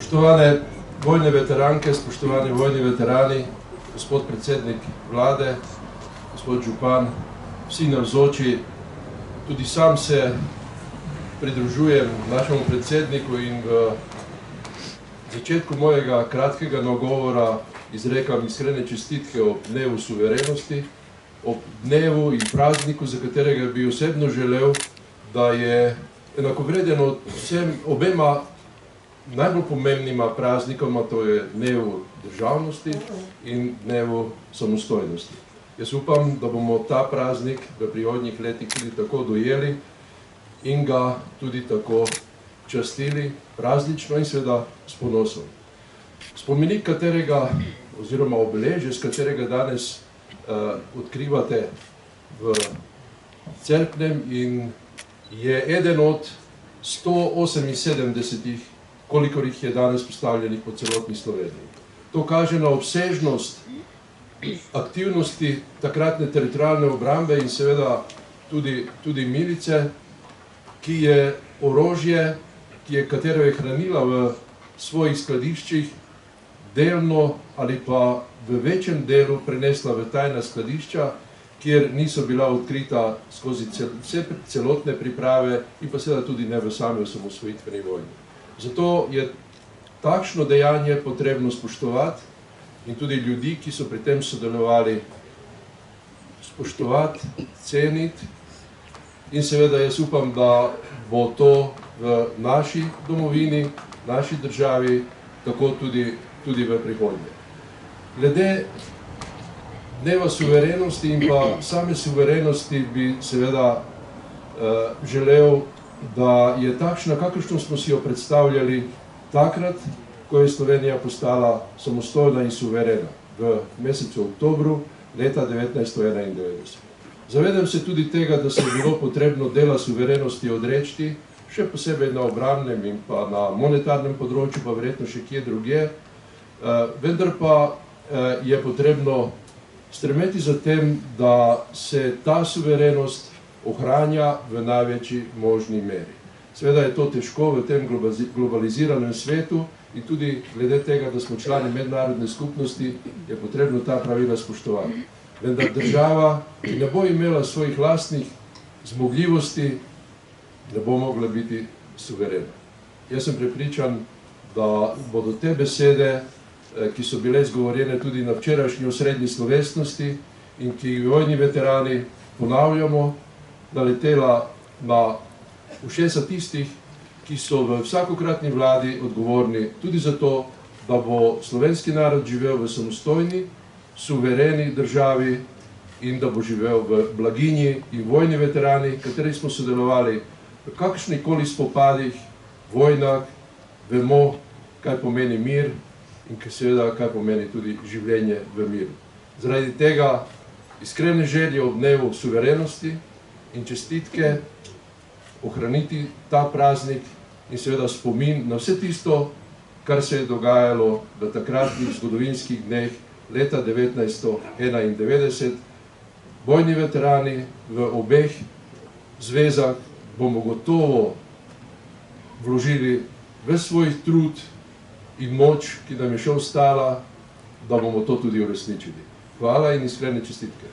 Spoštovane vojne veteranke, spoštovani vojni veterani, gospod predsednik vlade, gospod župan, vsi navzoči, tudi sam se pridružujem našemu predsedniku in v začetku mojega kratkega nagovora izrekam iskrene čestitke ob dnevu suverenosti, ob dnevu in prazniku, za katerega bi osebno želel, da je enakovreden od obema najbolj pomembnima praznikoma, to je dnevu državnosti in dnevu samostojnosti. Jaz upam, da bomo ta praznik v prihodnjih letih tudi tako dojeli in ga tudi tako častili praznično in seveda s ponosom. Spomenik katerega, oziroma obeležje, s katerega danes odkrivate v Cerknem in je eden od 178, kolikor jih je danes postavljenih po celotni Sloveniji. To kaže na obsežnost aktivnosti takratne teritorialne obrambe in seveda tudi milice, ki je orožje, katero je hranila v svojih skladiščih, delno ali pa v večjem delu prenesla v tajna skladišča, kjer niso bila odkrita skozi vse celotne priprave in pa seveda tudi ne v sami osamosvojitveni vojni. Zato je takšno dejanje potrebno spoštovati in tudi ljudi, ki so pri tem sodelovali, spoštovati, ceniti in seveda jaz upam, da bo to v naši domovini, naši državi, tako tudi v prihodnje. Glede dneva suverenosti in pa same suverenosti bi seveda želel, da je takšna, kakršno smo si jo predstavljali takrat, ko je Slovenija postala samostojna in suverena v mesecu oktobru leta 1991. Zavedam se tudi tega, da se je bilo potrebno dela suverenosti odreči, še posebej na obrambnem in pa na monetarnem področju, pa verjetno še kje drugje, vendar pa je potrebno stremeti za tem, da se ta suverenost ohranja v največji možni meri. Seveda je to težko v tem globaliziranem svetu in tudi glede tega, da smo člani mednarodne skupnosti, je potrebno ta pravila spoštovati. Vendar država, ki ne bo imela svojih lastnih zmogljivosti, ne bo mogla biti suverena. Jaz sem prepričan, da bodo te besede, ki so bile izgovorjene tudi na včerajšnji osrednji slovesnosti in ki jih vojni veterani ponavljamo, naletela na ušesa tistih, ki so v vsakokratni vladi odgovorni tudi za to, da bo slovenski narod živel v samostojni, suvereni državi in da bo živel v blaginji in vojni veterani, kateri smo sodelovali v kakršnikoli spopadih, vojnah, vemo, kaj pomeni mir in seveda, kaj pomeni tudi življenje v miru. Zaradi tega iskrene želje ob dnevu suverenosti in čestitke ohraniti ta praznik in seveda spomin na vse tisto, kar se je dogajalo v takratnih zgodovinskih dneh leta 1991. Vojni veterani v obeh zvezah bomo gotovo vložili ves svoj trud in moč, ki nam je še ostala, da bomo to tudi uresničili. Hvala in iskrene čestitke.